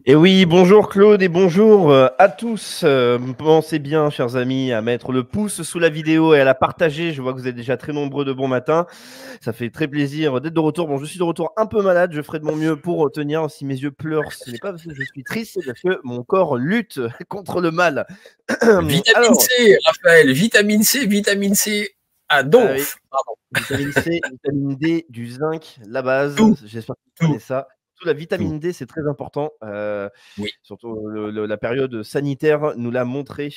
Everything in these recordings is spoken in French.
Et oui, bonjour Claude et bonjour à tous. Pensez bien, chers amis, à mettre le pouce sous la vidéo et à la partager. Je vois que vous êtes déjà très nombreux de bon matin. Ça fait très plaisir d'être de retour. Bon, je suis de retour un peu malade. Je ferai de mon mieux pour tenir. Si mes yeux pleurent, ce n'est pas parce que je suis triste, c'est parce que mon corps lutte contre le mal. Vitamine Alors, C, Raphaël, vitamine C à ah oui, donf. Pardon. vitamine C, vitamine D, du zinc, la base. Tout, J'espère que vous tout, prenez ça. Surtout la tout. vitamine D, c'est très important. Oui, Surtout la période sanitaire nous l'a montré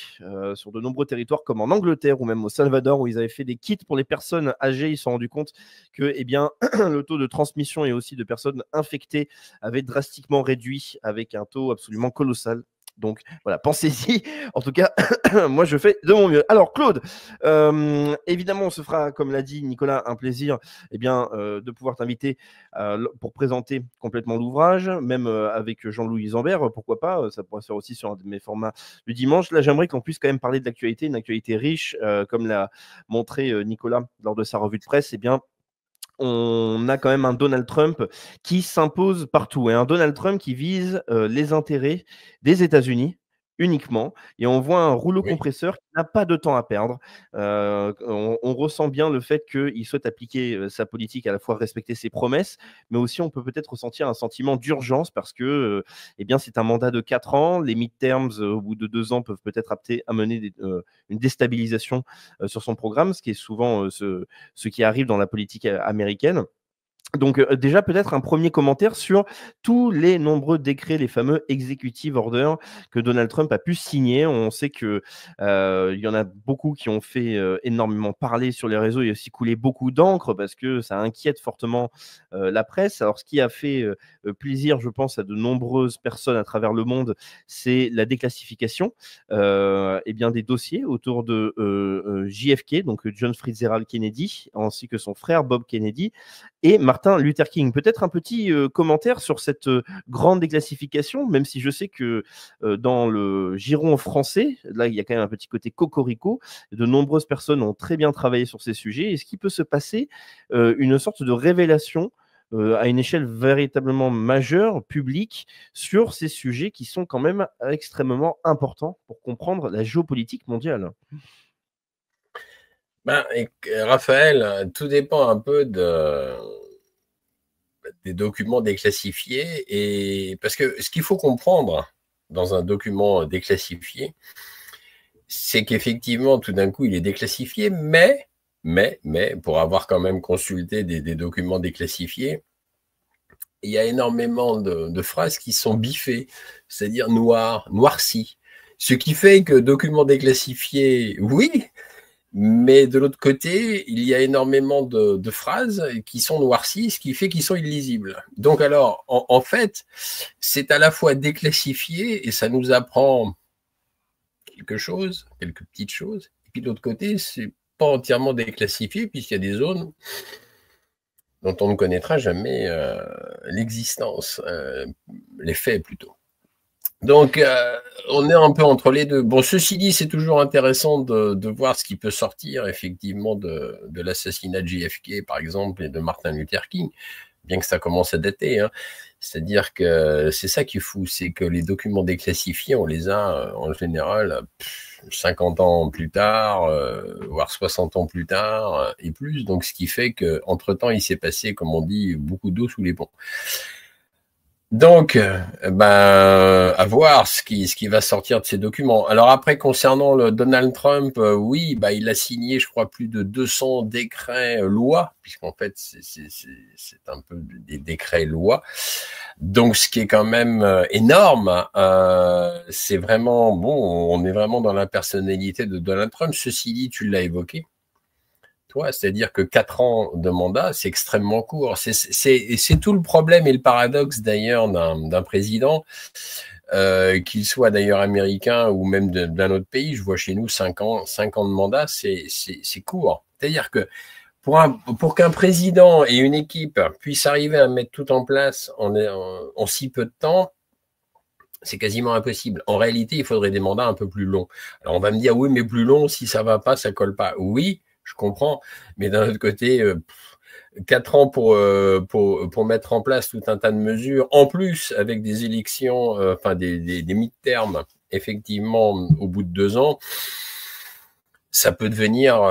sur de nombreux territoires, comme en Angleterre ou même au Salvador, où ils avaient fait des kits pour les personnes âgées. Ils se sont rendus compte que eh bien, le taux de transmission et aussi de personnes infectées avait drastiquement réduit avec un taux absolument colossal. Donc voilà, pensez-y. En tout cas, moi je fais de mon mieux. Alors Claude, évidemment, on se fera, comme l'a dit Nicolas, un plaisir eh bien, de pouvoir t'inviter pour présenter complètement l'ouvrage, même avec Jean-Louis Zambert, pourquoi pas, ça pourrait se faire aussi sur un de mes formats du dimanche. Là, j'aimerais qu'on puisse quand même parler de l'actualité, une actualité riche, comme l'a montré Nicolas lors de sa revue de presse. Eh bien, on a quand même un Donald Trump qui s'impose partout et un Donald Trump qui vise les intérêts des États-Unis uniquement, et on voit un rouleau oui. compresseur qui n'a pas de temps à perdre. On ressent bien le fait qu'il souhaite appliquer sa politique, à la fois respecter ses promesses, mais aussi on peut peut-être ressentir un sentiment d'urgence parce que eh bien, c'est un mandat de 4 ans. Les midterms, au bout de 2 ans, peuvent peut-être amener une déstabilisation sur son programme, ce qui est souvent ce qui arrive dans la politique américaine. Donc, déjà peut-être un premier commentaire sur tous les nombreux décrets, les fameux executive orders que Donald Trump a pu signer. On sait que, il y en a beaucoup qui ont fait, énormément parler sur les réseaux et aussi couler beaucoup d'encre parce que ça inquiète fortement, la presse. Alors ce qui a fait, plaisir, je pense, à de nombreuses personnes à travers le monde, c'est la déclassification, et bien des dossiers autour de, JFK, donc John Fitzgerald Kennedy, ainsi que son frère Bob Kennedy et Martin Luther King. Peut-être un petit commentaire sur cette grande déclassification, même si je sais que dans le giron français, là, il y a quand même un petit côté cocorico. De nombreuses personnes ont très bien travaillé sur ces sujets. Est-ce qu'il peut se passer une sorte de révélation à une échelle véritablement majeure, publique, sur ces sujets qui sont quand même extrêmement importants pour comprendre la géopolitique mondiale? Raphaël, tout dépend un peu des documents déclassifiés. Et parce que ce qu'il faut comprendre dans un document déclassifié, c'est qu'effectivement, tout d'un coup, il est déclassifié, mais pour avoir quand même consulté des documents déclassifiés, il y a énormément de phrases qui sont biffées, c'est-à-dire noircies. Ce qui fait que documents déclassifiés, oui, mais de l'autre côté, il y a énormément de phrases qui sont noircies, ce qui fait qu'ils sont illisibles. Donc alors, en fait, c'est à la fois déclassifié et ça nous apprend quelque chose, quelques petites choses. Et puis de l'autre côté, c'est pas entièrement déclassifié puisqu'il y a des zones dont on ne connaîtra jamais l'existence, les faits plutôt. Donc, on est un peu entre les deux. Bon, ceci dit, c'est toujours intéressant de voir ce qui peut sortir effectivement de l'assassinat de JFK, par exemple, et de Martin Luther King, bien que ça commence à dater. Hein. C'est-à-dire que c'est ça qui est fou, c'est que les documents déclassifiés, on les a en général 50 ans plus tard, voire 60 ans plus tard et plus. Donc, ce qui fait qu'entre-temps, il s'est passé, comme on dit, beaucoup d'eau sous les ponts. Donc, à voir ce qui va sortir de ces documents. Alors après, concernant le Donald Trump, oui, il a signé, je crois, plus de 200 décrets lois, puisqu'en fait, c'est un peu des décrets lois. Donc, ce qui est quand même énorme, c'est vraiment, bon, on est vraiment dans la personnalité de Donald Trump. Ceci dit, tu l'as évoqué. C'est-à-dire que 4 ans de mandat, c'est extrêmement court. C'est tout le problème et le paradoxe d'ailleurs d'un président, qu'il soit d'ailleurs américain ou même d'un autre pays. Je vois chez nous 5 ans de mandat, c'est court. C'est-à-dire que pour qu'un président et une équipe puissent arriver à mettre tout en place en si peu de temps, c'est quasiment impossible. En réalité, il faudrait des mandats un peu plus longs. Alors on va me dire, oui, mais plus long, si ça va pas, ça colle pas. Oui, je comprends, mais d'un autre côté, 4 ans pour mettre en place tout un tas de mesures, en plus avec des élections, enfin des midterms, effectivement, au bout de 2 ans, ça peut devenir,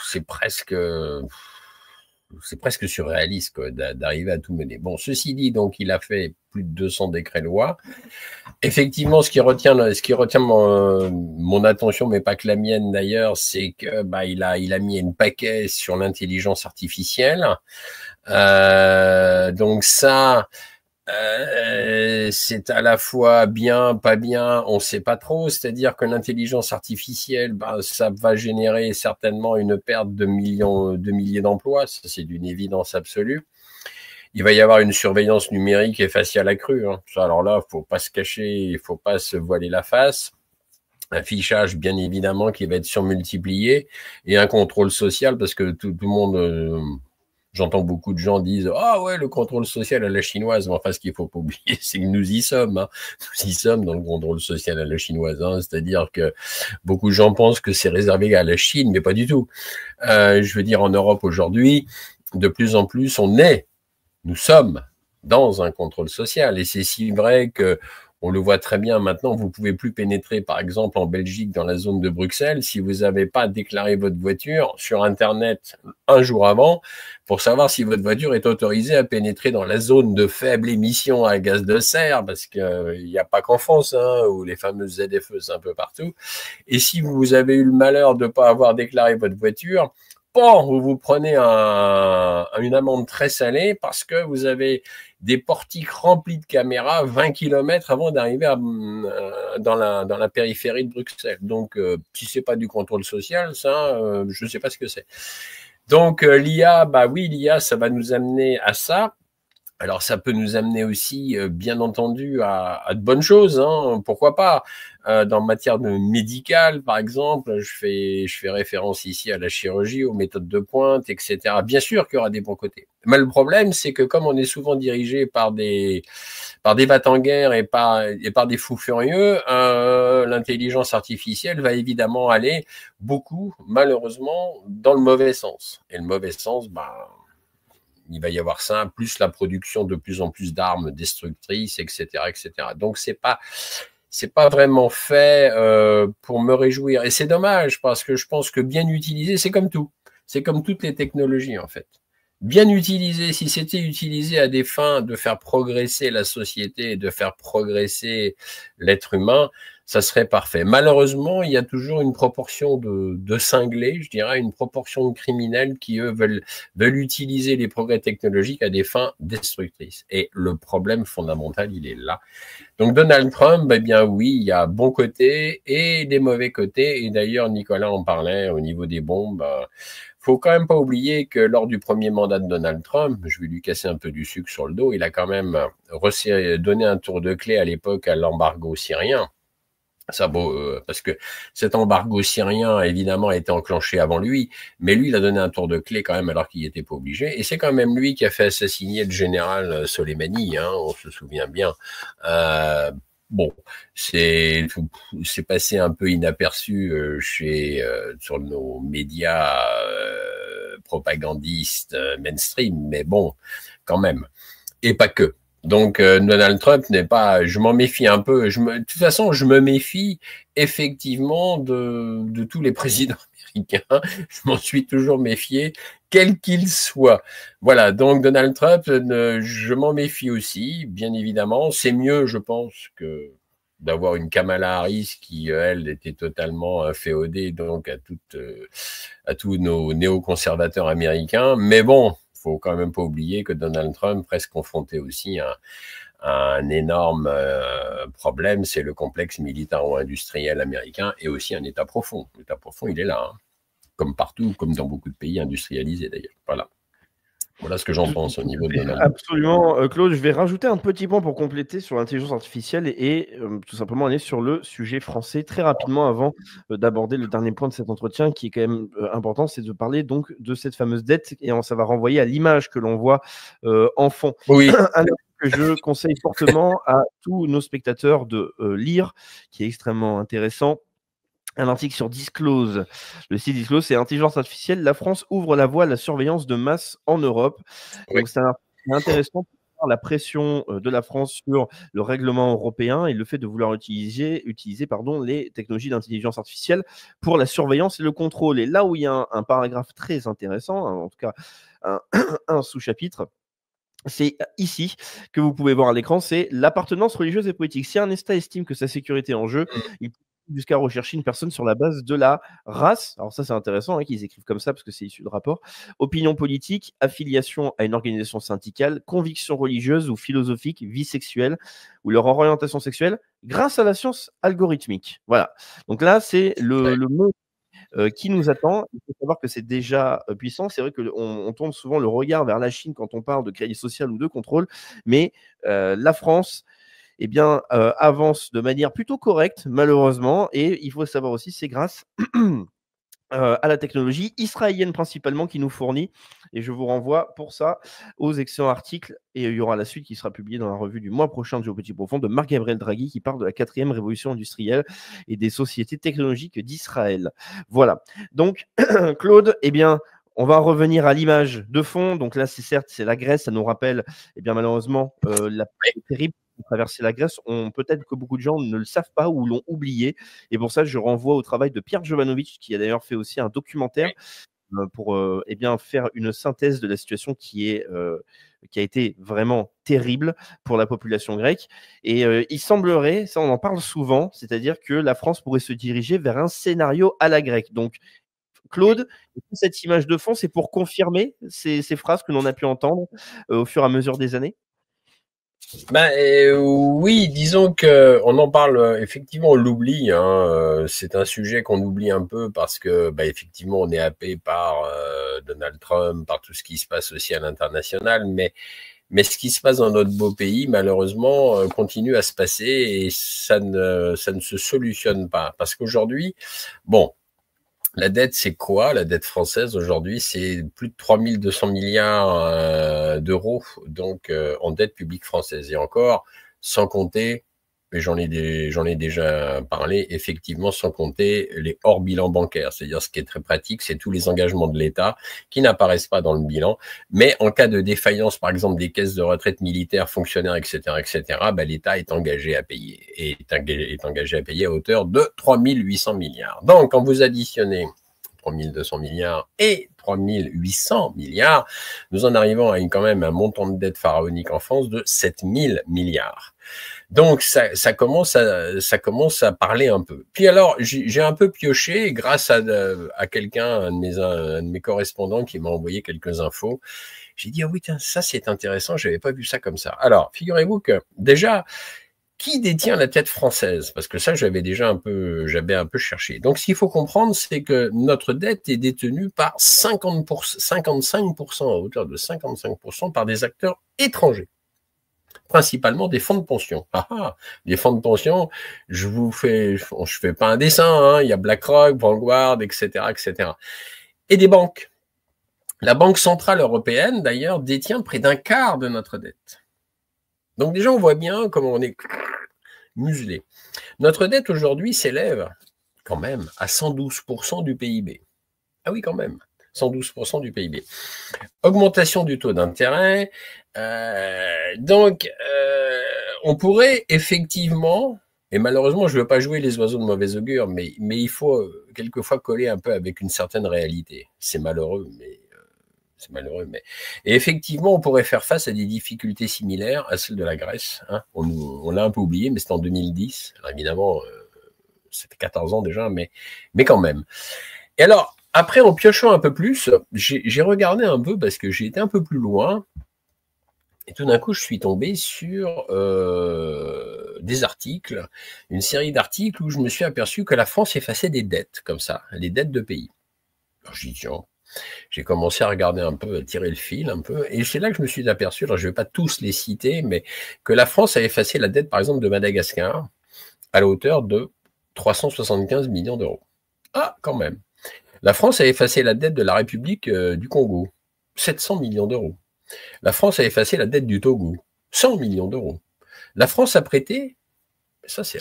c'est presque surréaliste d'arriver à tout mener. Bon, ceci dit, donc il a fait plus de 200 décrets-lois. Effectivement, ce qui retient mon attention, mais pas que la mienne d'ailleurs, c'est que il a mis une paquet sur l'intelligence artificielle. Donc ça, c'est à la fois bien, pas bien, on sait pas trop. C'est-à-dire que l'intelligence artificielle, ça va générer certainement une perte de milliers d'emplois. Ça, c'est d'une évidence absolue. Il va y avoir une surveillance numérique et faciale accrue. Hein. Ça, alors là, faut pas se cacher, il faut pas se voiler la face. Un fichage, bien évidemment, qui va être surmultiplié et un contrôle social parce que tout le monde, j'entends beaucoup de gens disent ah ouais, le contrôle social à la chinoise. Mais enfin, ce qu'il faut pas oublier, c'est que nous y sommes. Hein. Nous y sommes dans le contrôle social à la chinoise. Hein. C'est-à-dire que beaucoup de gens pensent que c'est réservé à la Chine, mais pas du tout. Je veux dire, en Europe aujourd'hui, de plus en plus, nous sommes dans un contrôle social et c'est si vrai que on le voit très bien maintenant, vous pouvez plus pénétrer par exemple en Belgique dans la zone de Bruxelles si vous n'avez pas déclaré votre voiture sur Internet un jour avant pour savoir si votre voiture est autorisée à pénétrer dans la zone de faible émission à gaz de serre parce qu'il n'y a pas qu'en France hein, où les fameuses ZFE c'est un peu partout. Et si vous avez eu le malheur de ne pas avoir déclaré votre voiture, vous prenez une amende très salée parce que vous avez des portiques remplis de caméras 20 km avant d'arriver dans la périphérie de Bruxelles. Donc, si c'est pas du contrôle social, ça, je ne sais pas ce que c'est. Donc, l'IA, oui, l'IA, ça va nous amener à ça. Alors, ça peut nous amener aussi, bien entendu, à de bonnes choses. Hein, pourquoi pas dans matière de médicale, par exemple, je fais référence ici à la chirurgie, aux méthodes de pointe, etc. Bien sûr qu'il y aura des bons côtés. Mais le problème, c'est que comme on est souvent dirigé par des va-t-en-guerre et par des fous furieux, l'intelligence artificielle va évidemment aller beaucoup, malheureusement, dans le mauvais sens. Et le mauvais sens, il va y avoir ça, plus la production de plus en plus d'armes destructrices, etc., etc. Donc c'est pas vraiment fait pour me réjouir. Et c'est dommage parce que je pense que bien utilisé, c'est comme tout. C'est comme toutes les technologies en fait. Bien utilisé, si c'était utilisé à des fins de faire progresser la société et de faire progresser l'être humain, ça serait parfait. Malheureusement, il y a toujours une proportion de cinglés, je dirais, une proportion de criminels qui, eux, veulent utiliser les progrès technologiques à des fins destructrices. Et le problème fondamental, il est là. Donc Donald Trump, eh bien oui, il y a bons côtés et des mauvais côtés. Et d'ailleurs, Nicolas en parlait au niveau des bombes. Faut quand même pas oublier que lors du premier mandat de Donald Trump, je vais lui casser un peu du sucre sur le dos, il a quand même donné un tour de clé à l'époque à l'embargo syrien. Ça parce que cet embargo syrien, évidemment, a été enclenché avant lui, mais lui, il a donné un tour de clé quand même alors qu'il n'était pas obligé. Et c'est quand même lui qui a fait assassiner le général Soleimani, hein, on se souvient bien. Bon, c'est passé un peu inaperçu sur nos médias propagandistes mainstream, mais bon, quand même. Et pas que. Donc Donald Trump n'est pas, je m'en méfie un peu. De toute façon, je me méfie effectivement de tous les présidents américains. Je m'en suis toujours méfié, quel qu'il soit. Voilà. Donc Donald Trump, je m'en méfie aussi, bien évidemment. C'est mieux, je pense, que d'avoir une Kamala Harris qui, elle, était totalement féodée donc à tous nos néoconservateurs américains. Mais bon. Faut quand même pas oublier que Donald Trump reste confronté aussi à un énorme problème, c'est le complexe militaro-industriel américain et aussi un État profond. L'État profond, il est là, hein, comme partout, comme dans beaucoup de pays industrialisés d'ailleurs. Voilà ce que j'en pense au niveau de Donald. Absolument, Claude. Je vais rajouter un petit point pour compléter sur l'intelligence artificielle et tout simplement aller sur le sujet français très rapidement avant d'aborder le dernier point de cet entretien qui est quand même important, c'est de parler donc de cette fameuse dette et ça va renvoyer à l'image que l'on voit en fond. Oui. Alors que je conseille fortement à tous nos spectateurs de lire, qui est extrêmement intéressant. un article sur Disclose. Le site Disclose, c'est intelligence artificielle. La France ouvre la voie à la surveillance de masse en Europe. Oui. Donc, c'est un article intéressant pour voir la pression de la France sur le règlement européen et le fait de vouloir utiliser les technologies d'intelligence artificielle pour la surveillance et le contrôle. Et là où il y a un paragraphe très intéressant, hein, en tout cas un, un sous-chapitre, c'est ici que vous pouvez voir à l'écran, c'est l'appartenance religieuse et politique. Si un État estime que sa sécurité est en jeu, il peut jusqu'à rechercher une personne sur la base de la race. Alors ça, c'est intéressant hein, qu'ils écrivent comme ça parce que c'est issu de rapport. Opinion politique, affiliation à une organisation syndicale, conviction religieuse ou philosophique, vie sexuelle ou leur orientation sexuelle, grâce à la science algorithmique. Voilà. Donc là, c'est le mot qui nous attend. Il faut savoir que c'est déjà puissant. C'est vrai qu'on on tourne souvent le regard vers la Chine quand on parle de crédit social ou de contrôle, mais la France eh bien, avance de manière plutôt correcte, malheureusement. Et il faut savoir aussi, c'est grâce à la technologie israélienne principalement qui nous fournit. Et je vous renvoie pour ça aux excellents articles. Et il y aura la suite qui sera publiée dans la revue du mois prochain de Géopolitique Profonde de Marc-Gabriel Draghi qui parle de la 4e révolution industrielle et des sociétés technologiques d'Israël. Voilà. Donc, Claude, eh bien, on va revenir à l'image de fond. Donc là, c'est la Grèce. Ça nous rappelle, eh bien, malheureusement, la terrible traverser la Grèce. Peut-être que beaucoup de gens ne le savent pas ou l'ont oublié. Et pour ça, je renvoie au travail de Pierre Jovanovic, qui a d'ailleurs fait aussi un documentaire pour eh bien, faire une synthèse de la situation qui a été vraiment terrible pour la population grecque. Et il semblerait, ça on en parle souvent, c'est-à-dire que la France pourrait se diriger vers un scénario à la grecque. Donc, Claude, cette image de fond, c'est pour confirmer ces phrases que l'on a pu entendre au fur et à mesure des années? Ben oui, disons que on en parle effectivement, on l'oublie. Hein, c'est un sujet qu'on oublie un peu parce que, bah, effectivement, on est happé par Donald Trump, par tout ce qui se passe aussi à l'international, mais ce qui se passe dans notre beau pays, malheureusement, continue à se passer et ça ne se solutionne pas parce qu'aujourd'hui, bon. La dette, c'est quoi? La dette française aujourd'hui, c'est plus de 3200 milliards d'euros donc en dette publique française. Et encore, sans compter, mais j'en ai déjà parlé, effectivement, sans compter les hors bilan bancaires. C'est-à-dire, ce qui est très pratique, c'est tous les engagements de l'État qui n'apparaissent pas dans le bilan. Mais en cas de défaillance, par exemple, des caisses de retraite militaires, fonctionnaires, etc., bah, l'État est engagé à payer. Et est engagé à payer à hauteur de 3800 milliards. Donc, quand vous additionnez 3200 milliards et 3800 milliards, nous en arrivons à quand même un montant de dette pharaonique en France de 7000 milliards. Donc ça commence à parler un peu. Puis alors j'ai un peu pioché grâce à quelqu'un, un de mes correspondants qui m'a envoyé quelques infos. J'ai dit ah oui tiens, ça c'est intéressant, j'avais pas vu ça comme ça. Alors figurez-vous que déjà qui détient la dette française? Parce que ça, j'avais un peu cherché. Donc, ce qu'il faut comprendre, c'est que notre dette est détenue par 55%, à hauteur de 55% par des acteurs étrangers. Principalement des fonds de pension. Des fonds de pension, je fais pas un dessin, hein, il y a BlackRock, Vanguard, etc., etc. Et des banques. La Banque Centrale Européenne, d'ailleurs, détient près d'un quart de notre dette. Donc déjà, on voit bien comment on est muselé. Notre dette aujourd'hui s'élève quand même à 112% du PIB. Ah oui, quand même. 112% du PIB. Augmentation du taux d'intérêt. Donc, on pourrait effectivement, et malheureusement, je ne veux pas jouer les oiseaux de mauvais augure, mais il faut quelquefois coller un peu avec une certaine réalité. C'est malheureux, mais et effectivement, on pourrait faire face à des difficultés similaires à celles de la Grèce. Hein. On l'a un peu oublié, mais c'était en 2010. Alors évidemment, c'était 14 ans déjà, mais quand même. Et alors, après, en piochant un peu plus, j'ai regardé un peu parce que j'ai été un peu plus loin. Et tout d'un coup, je suis tombé sur des articles, une série d'articles où je me suis aperçu que la France effaçait des dettes, comme ça, des dettes de pays. Alors, je dis, tiens, j'ai commencé à regarder un peu, à tirer le fil un peu, et c'est là que je me suis aperçu, alors je ne vais pas tous les citer, mais que la France a effacé la dette, par exemple, de Madagascar, à la hauteur de 375 millions d'euros. Ah, quand même. La France a effacé la dette de la République du Congo, 700 millions d'euros. La France a effacé la dette du Togo, 100 millions d'euros. La France a prêté Ça, c'est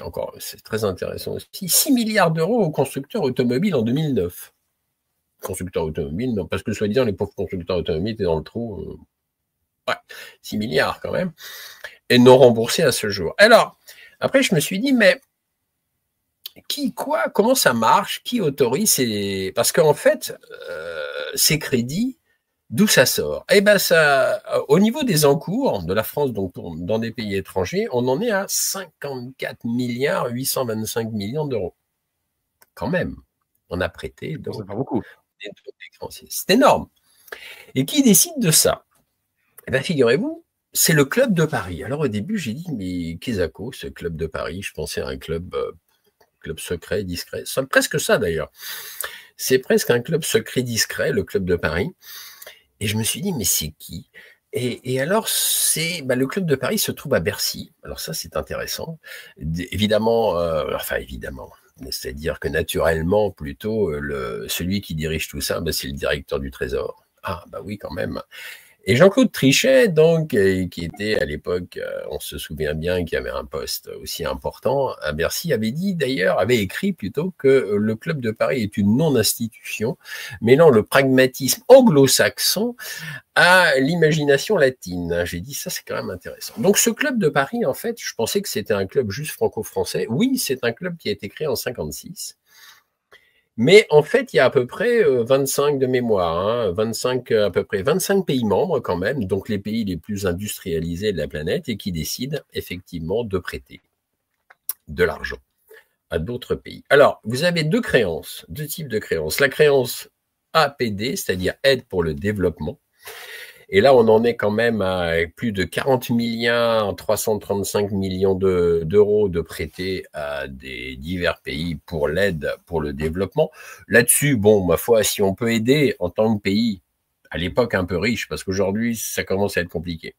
très intéressant aussi. 6 milliards d'euros aux constructeurs automobiles en 2009. Constructeurs automobiles, non, parce que soi-disant, les pauvres constructeurs automobiles étaient dans le trou. Ouais, 6 milliards quand même. Et non remboursés à ce jour. Alors, après, je me suis dit, mais comment ça marche? Qui autorise Parce qu'en fait, ces crédits, d'où ça sort? Eh ben, au niveau des encours de la France, donc dans des pays étrangers, on en est à 54 milliards 825 millions d'euros. Quand même, on a prêté donc c'est pas beaucoup. des créanciers. C'est énorme. Et qui décide de ça? Eh bien, figurez-vous, c'est le club de Paris. Alors au début, j'ai dit, mais qu'est-ce ce club de Paris? Je pensais à un club secret, discret. C'est presque ça d'ailleurs. C'est presque un club secret, discret, le club de Paris. Et je me suis dit, mais c'est qui? Et alors, le club de Paris se trouve à Bercy. Alors ça, c'est intéressant. Évidemment, c'est-à-dire que naturellement, plutôt, celui qui dirige tout ça, c'est le directeur du Trésor. Ah, bah oui, quand même. Et Jean-Claude Trichet, donc, qui était à l'époque, on se souvient bien, qui avait un poste aussi important à Bercy, avait écrit plutôt que le Club de Paris est une non-institution, mêlant le pragmatisme anglo-saxon à l'imagination latine. J'ai dit, ça c'est quand même intéressant. Donc ce Club de Paris, en fait, je pensais que c'était un club juste franco-français. Oui, c'est un club qui a été créé en 1956. Mais en fait, il y a à peu près 25 de mémoire, 25 à peu près 25 pays membres quand même, donc les pays les plus industrialisés de la planète et qui décident effectivement de prêter de l'argent à d'autres pays. Alors, vous avez deux types de créances. La créance APD, c'est-à-dire aide pour le développement. Et là, on en est quand même à plus de 40 milliards 335 millions d'euros de prêtés à des divers pays pour l'aide pour le développement. Là-dessus, bon, ma foi, si on peut aider en tant que pays, à l'époque un peu riche, parce qu'aujourd'hui, ça commence à être compliqué.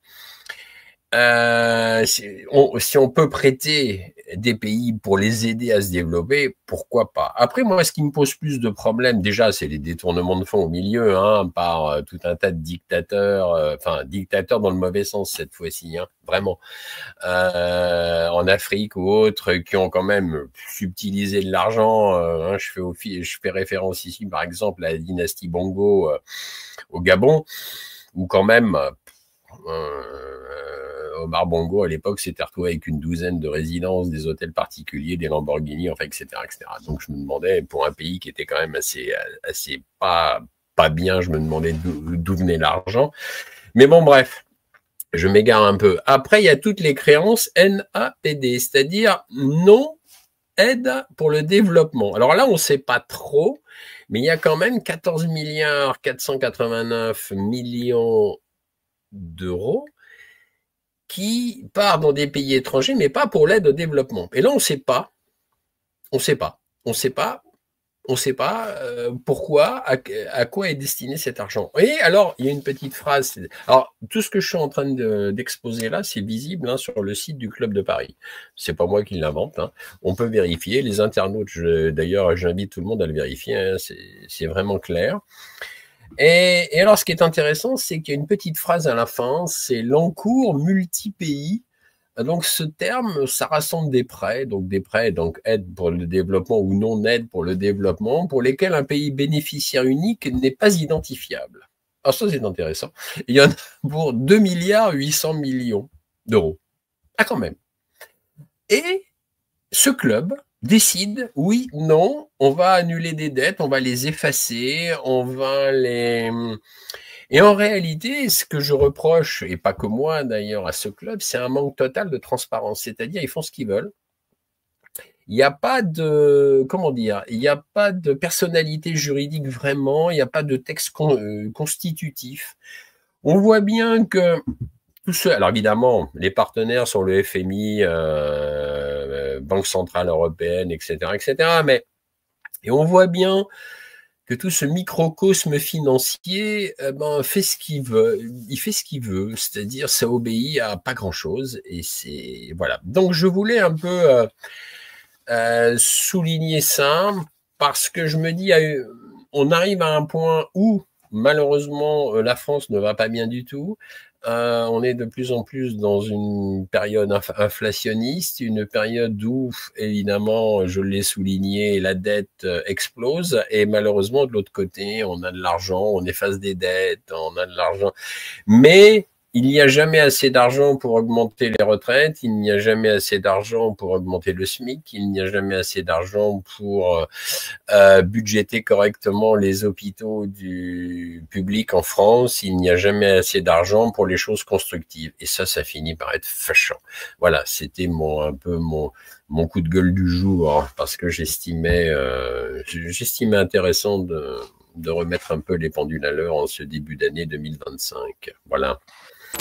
Si on peut prêter des pays pour les aider à se développer, pourquoi pas? Après, moi, ce qui me pose plus de problèmes, déjà, c'est les détournements de fonds au milieu, par tout un tas de dictateurs, dictateurs dans le mauvais sens cette fois-ci, vraiment, en Afrique ou autres, qui ont quand même subtilisé de l'argent. Je fais référence ici, par exemple, à la dynastie Bongo au Gabon, où quand même Omar Bongo, à l'époque, s'était retrouvé avec une douzaine de résidences, des hôtels particuliers, des Lamborghini, enfin, etc., etc. Donc, je me demandais, pour un pays qui était quand même assez pas bien, je me demandais d'où venait l'argent. Mais bon, bref, je m'égare un peu. Après, il y a toutes les créances NAPD, c'est-à-dire non aide pour le développement. Alors là, on ne sait pas trop, mais il y a quand même 14 milliards 489 millions d'euros qui part dans des pays étrangers, mais pas pour l'aide au développement. Et là, on ne sait pas. On ne sait pas. On ne sait pas. On ne sait pas pourquoi, à quoi est destiné cet argent. Et alors, il y a une petite phrase. Alors, tout ce que je suis en train d'exposer là, c'est visible sur le site du Club de Paris. C'est pas moi qui l'invente. On peut vérifier. Les internautes, d'ailleurs, j'invite tout le monde à le vérifier. C'est vraiment clair. Et alors, ce qui est intéressant, c'est qu'il y a une petite phrase à la fin, c'est l'encours multi-pays. Donc, ce terme, ça rassemble des prêts, donc aide pour le développement ou non-aide pour le développement, pour lesquels un pays bénéficiaire unique n'est pas identifiable. Alors ça, c'est intéressant. Il y en a pour 2 milliards 800 millions d'euros. Ah, quand même. Et ce club décide, oui, non, on va annuler des dettes, on va les effacer, on va les... Et en réalité, ce que je reproche, et pas que moi d'ailleurs, à ce club, c'est un manque total de transparence. C'est-à-dire, ils font ce qu'ils veulent. Il n'y a pas de, comment dire, il n'y a pas de personnalité juridique vraiment, il n'y a pas de texte constitutif. On voit bien que tout ce, alors évidemment, les partenaires sont le FMI, Banque Centrale Européenne, etc., etc., mais, et on voit bien que tout ce microcosme financier fait ce qu'il veut. Il fait ce qu'il veut, c'est-à-dire ça obéit à pas grand-chose. Et c'est voilà. Donc je voulais un peu souligner ça parce que je me dis, on arrive à un point où malheureusement la France ne va pas bien du tout. On est de plus en plus dans une période inflationniste, une période où, évidemment, je l'ai souligné, la dette explose et malheureusement, de l'autre côté, on a de l'argent, on efface des dettes, on a de l'argent. Mais il n'y a jamais assez d'argent pour augmenter les retraites, il n'y a jamais assez d'argent pour augmenter le SMIC, il n'y a jamais assez d'argent pour budgéter correctement les hôpitaux du public en France, il n'y a jamais assez d'argent pour les choses constructives. Et ça finit par être fâchant. Voilà, c'était un peu mon coup de gueule du jour, parce que j'estimais intéressant de remettre un peu les pendules à l'heure en ce début d'année 2025. Voilà.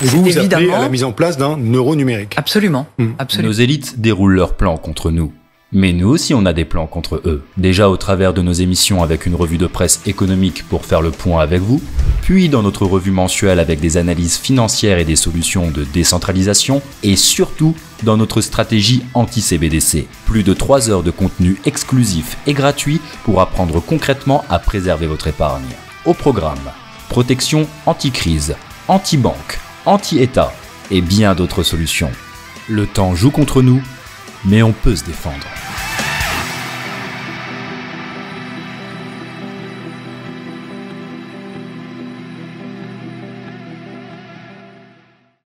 Et vous appelez à la mise en place d'un euro numérique. Absolument. Nos élites déroulent leurs plans contre nous. Mais nous aussi on a des plans contre eux. Déjà au travers de nos émissions avec une revue de presse économique pour faire le point avec vous, puis dans notre revue mensuelle avec des analyses financières et des solutions de décentralisation, et surtout dans notre stratégie anti-CBDC. Plus de 3 heures de contenu exclusif et gratuit pour apprendre concrètement à préserver votre épargne. Au programme, protection anti-crise, anti-banque, anti-État et bien d'autres solutions. Le temps joue contre nous, mais on peut se défendre.